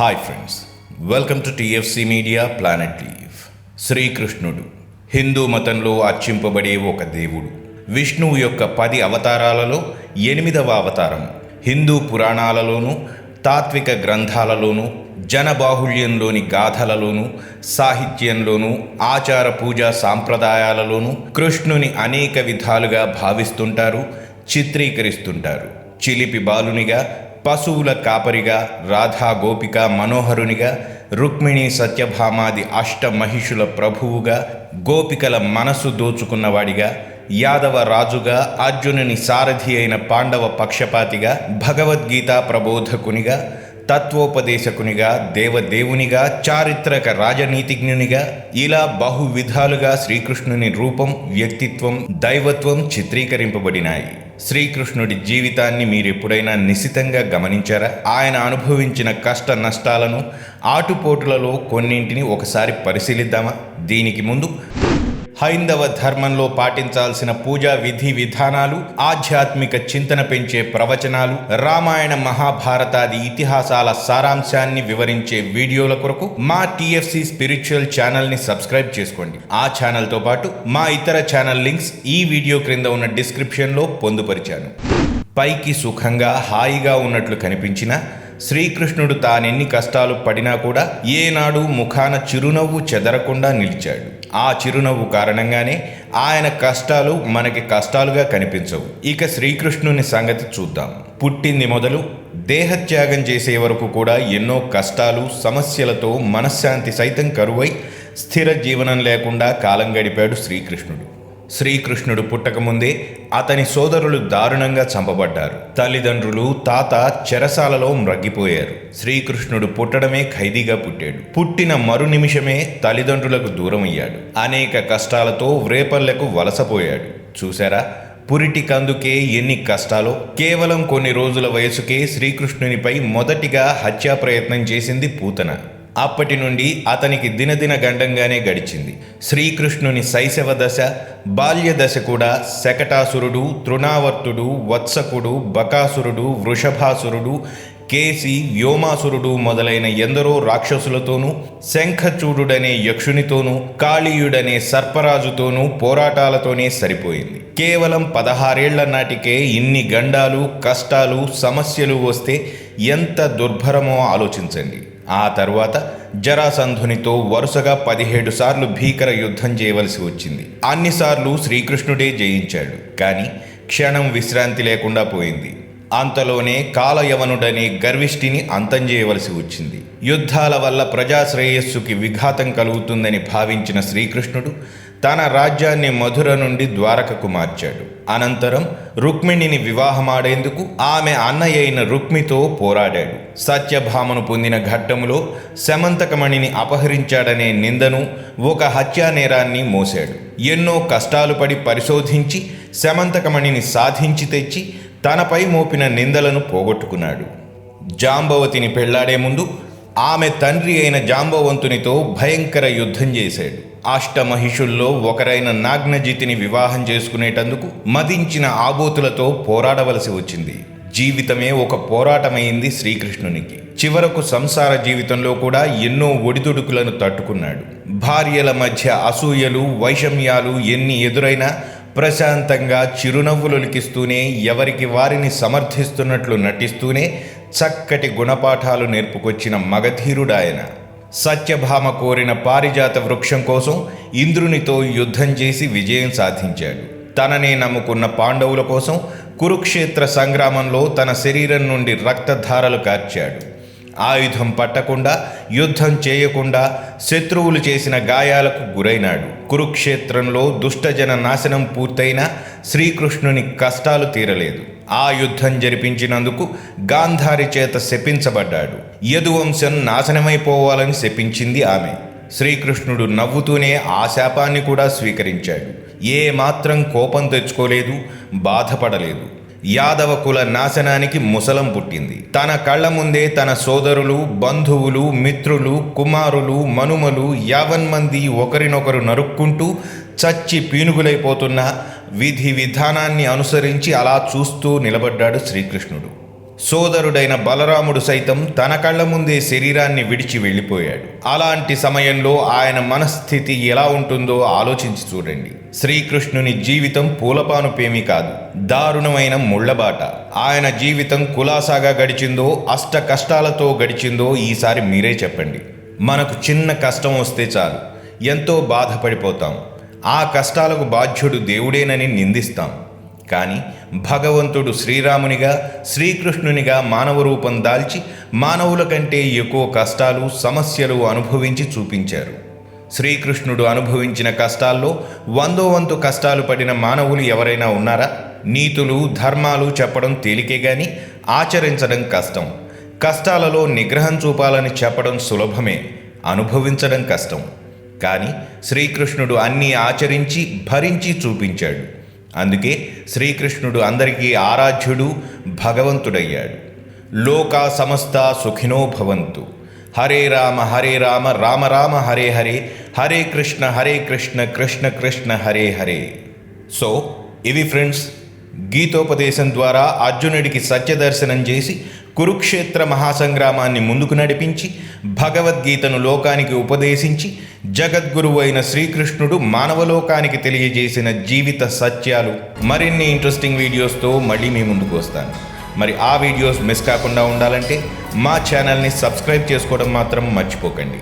Hi friends, welcome to TFC media planet leave. శ్రీకృష్ణుడు హిందూ మతంలో అర్చింపబడే ఒక దేవుడు. విష్ణువు యొక్క 10 అవతారాలలో 8వ అవతారం. హిందూ పురాణాలలోనూ తాత్విక గ్రంథాలలోనూ జనబాహుళ్యంలోని గాథలలోనూ సాహిత్యంలోనూ ఆచార పూజా సాంప్రదాయాలలోనూ కృష్ణుని అనేక విధాలుగా భావిస్తుంటారు, చిత్రీకరిస్తుంటారు. చిలిపి బాలునిగా, పశువుల కాపరిగా, రాధా గోపిక మనోహరునిగా, రుక్మిణి సత్యభామాది అష్టమహిషుల ప్రభువుగా, గోపికల మనసు దోచుకున్నవాడిగా, యాదవ రాజుగా, అర్జునుని సారథి అయిన పాండవ పక్షపాతిగా, భగవద్గీత ప్రబోధకునిగా, తత్వోపదేశకునిగా, దేవదేవునిగా, చారిత్రక రాజనీతిజ్ఞునిగా, ఇలా బహువిధాలుగా శ్రీకృష్ణుని రూపం, వ్యక్తిత్వం, దైవత్వం చిత్రీకరింపబడినాయి. శ్రీకృష్ణుడి జీవితాన్ని మీరెప్పుడైనా నిశితంగా గమనించారా? ఆయన అనుభవించిన కష్ట నష్టాలను, ఆటుపోటులలో కొన్నింటిని ఒకసారి పరిశీలిద్దామా? దీనికి ముందు హైందవ ధర్మంలో పాటించాల్సిన పూజా విధి విధానాలు, ఆధ్యాత్మిక చింతన పెంచే ప్రవచనాలు, రామాయణ మహాభారతాది ఇతిహాసాల సారాంశాన్ని వివరించే వీడియోల కొరకు మా టీఎఫ్సీ స్పిరిచువల్ ఛానల్ని సబ్స్క్రైబ్ చేసుకోండి. ఆ ఛానల్తో పాటు మా ఇతర ఛానల్ లింక్స్ ఈ వీడియో క్రింద ఉన్న డిస్క్రిప్షన్లో పొందుపరిచాను. పైకి సుఖంగా హాయిగా ఉన్నట్లు కనిపించిన శ్రీకృష్ణుడు తానెన్ని కష్టాలు పడినా కూడా ఏనాడు ముఖాన చిరునవ్వు చెదరకుండా నిలిచాడు. ఆ చిరునవ్వు కారణంగానే ఆయన కష్టాలు మనకి కష్టాలుగా కనిపించవు. ఇక శ్రీకృష్ణుని సంగతి చూద్దాం. పుట్టింది మొదలు దేహత్యాగం చేసే వరకు కూడా ఎన్నో కష్టాలు, సమస్యలతో మనశ్శాంతి సైతం కరువై స్థిర జీవనం లేకుండా కాలం గడిపాడు శ్రీకృష్ణుడు. శ్రీకృష్ణుడు పుట్టకముందే అతని సోదరులు దారుణంగా చంపబడ్డారు. తల్లిదండ్రులు, తాత చెరసాలలో మ్రగ్గిపోయారు. శ్రీకృష్ణుడు పుట్టడమే ఖైదీగా పుట్టాడు. పుట్టిన మరు నిమిషమే తల్లిదండ్రులకు దూరమయ్యాడు. అనేక కష్టాలతో వ్రేపల్లెకు వలసపోయాడు. చూశారా, పురిటికందుకే ఎన్ని కష్టాలో. కేవలం కొన్ని రోజుల వయసుకే శ్రీకృష్ణునిపై మొదటిగా హత్యా ప్రయత్నం చేసింది పూతన. అప్పటి నుండి అతనికి దినదిన గండంగానే గడిచింది. శ్రీకృష్ణుని శైశవ దశ, బాల్య దశ కూడా శకటాసురుడు, తృణావర్తుడు, వత్సకుడు, బకాసురుడు, వృషభాసురుడు, కేసి, వ్యోమాసురుడు మొదలైన ఎందరో రాక్షసులతోనూ, శంఖచూడుడనే యక్షునితోనూ, కాళీయుడనే సర్పరాజుతోనూ పోరాటాలతోనే సరిపోయింది. కేవలం 16 ఏళ్ల నాటికే ఇన్ని గండాలు, కష్టాలు, సమస్యలు వస్తే ఎంత దుర్భరమో ఆలోచించండి. ఆ తరువాత జరాసంధునితో వరుసగా 17 సార్లు భీకర యుద్ధం చేయవలసి వచ్చింది. అన్నిసార్లు శ్రీకృష్ణుడే జయించాడు. కానీ క్షణం విశ్రాంతి లేకుండా పోయింది. అంతలోనే కాలయవనుడనే గర్విష్ఠిని అంతం చేయవలసి వచ్చింది. యుద్ధాల వల్ల ప్రజాశ్రేయస్సుకి విఘాతం కలుగుతుందని భావించిన శ్రీకృష్ణుడు తన రాజ్యాన్ని మధుర నుండి ద్వారకకు మార్చాడు. అనంతరం రుక్మిణిని వివాహమాడేందుకు ఆమె అన్నయ్యైన రుక్మితో పోరాడాడు. సత్యభామను పొందిన ఘట్టములో శమంతకమణిని అపహరించాడనే నిందను, ఒక హత్యా నేరాన్ని మోశాడు. ఎన్నో కష్టాలు పడి పరిశోధించి శమంతకమణిని సాధించి తెచ్చి తనపై మోపిన నిందలను పోగొట్టుకున్నాడు. జాంబవతిని పెళ్లాడే ముందు ఆమె తండ్రి అయిన జాంబవంతునితో భయంకర యుద్ధం చేశాడు. అష్టమహిషుల్లో ఒకరైన నాగ్నజితిని వివాహం చేసుకునేటందుకు మదించిన ఆబోతులతో పోరాడవలసి వచ్చింది. జీవితమే ఒక పోరాటమైంది శ్రీకృష్ణునికి. చివరకు సంసార జీవితంలో కూడా ఎన్నో ఒడిదుడుకులను తట్టుకున్నాడు. భార్యల మధ్య అసూయలు, వైషమ్యాలు ఎన్ని ఎదురైనా ప్రశాంతంగా చిరునవ్వులొలికిస్తూనే, ఎవరికి వారిని సమర్థిస్తున్నట్లు నటిస్తూనే చక్కటి గుణపాఠాలు నేర్పుకొచ్చిన మగధీరుడాయన. సత్యభామ కోరిన పారిజాత వృక్షం కోసం ఇంద్రునితో యుద్ధం చేసి విజయం సాధించాడు. తననే నమ్ముకున్న పాండవుల కోసం కురుక్షేత్ర సంగ్రామంలో తన శరీరం నుండి రక్తధారలు కార్చాడు. ఆయుధం పట్టకుండా, యుద్ధం చేయకుండా శత్రువులు చేసిన గాయాలకు గురైనాడు. కురుక్షేత్రంలో దుష్టజన నాశనం పూర్తయినా శ్రీకృష్ణుని కష్టాలు తీరలేదు. ఆ యుద్ధం జరిపించినందుకు గాంధారి చేత శపించబడ్డాడు. యదువంశం నాశనమైపోవాలని శపించింది ఆమె. శ్రీకృష్ణుడు నవ్వుతూనే ఆ శాపాన్ని కూడా స్వీకరించాడు. ఏ మాత్రం కోపం తెచ్చుకోలేదు, బాధపడలేదు. యాదవ కుల నాశనానికి ముసలం పుట్టింది. తన కళ్ళ ముందే తన సోదరులు, బంధువులు, మిత్రులు, కుమారులు, మనుమలు యావన్మంది ఒకరినొకరు నరుక్కుంటూ చచ్చి పీనుగులైపోతున్న విధి విధానాన్ని అనుసరించి అలా చూస్తూ నిలబడ్డాడు శ్రీకృష్ణుడు. సోదరుడైన బలరాముడు సైతం తన కళ్ళ ముందే శరీరాన్ని విడిచి వెళ్ళిపోయాడు. అలాంటి సమయంలో ఆయన మనస్థితి ఎలా ఉంటుందో ఆలోచించి చూడండి. శ్రీకృష్ణుని జీవితం పూలపానుపేమీ కాదు, దారుణమైన ముళ్లబాట. ఆయన జీవితం కులాసాగా గడిచిందో అష్ట కష్టాలతో గడిచిందో ఈసారి మీరే చెప్పండి. మనకు చిన్న కష్టం వస్తే చాలు ఎంతో బాధపడిపోతాం. ఆ కష్టాలకు బాధ్యుడు దేవుడేనని నిందిస్తాం. కానీ భగవంతుడు శ్రీరామునిగా శ్రీకృష్ణునిగా మానవ రూపం దాల్చి మానవుల కంటే ఎక్కువ కష్టాలు సమస్యలు అనుభవించి చూపించారు. శ్రీకృష్ణుడు అనుభవించిన కష్టాల్లో 100వ వంతు కష్టాలు పడిన మానవులు ఎవరైనా ఉన్నారా? నీతులు ధర్మాలు చెప్పడం తేలికే గాని ఆచరించడం కష్టం. కష్టాలలో నిగ్రహం చూపాలని చెప్పడం సులభమే, అనుభవించడం కష్టం. కానీ శ్రీకృష్ణుడు అన్నీ ఆచరించి భరించి చూపించాడు. అందుకే శ్రీకృష్ణుడు అందరికీ ఆరాధ్యుడు, భగవంతుడయ్యాడు. లోకా సమస్త సుఖినో భవంతు. హరే రామ రామ రామ హరే హరే, హరే కృష్ణ కృష్ణ కృష్ణ హరే హరే. సో ఇవి ఫ్రెండ్స్, గీతోపదేశం ద్వారా అర్జునుడికి సత్యదర్శనం చేసి కురుక్షేత్ర మహాసంగ్రామాన్ని ముందుకు నడిపించి భగవద్గీతను లోకానికి ఉపదేశించి జగద్గురువు అయిన శ్రీకృష్ణుడు మానవలోకానికి తెలియజేసిన జీవిత సత్యాలు మరిన్ని ఇంట్రెస్టింగ్ వీడియోస్తో మళ్ళీ మీ ముందుకు వస్తాను. మరి ఆ వీడియోస్ మిస్ కాకుండా ఉండాలంటే మా ఛానల్ని సబ్స్క్రైబ్ చేసుకోవడం మాత్రం మర్చిపోకండి.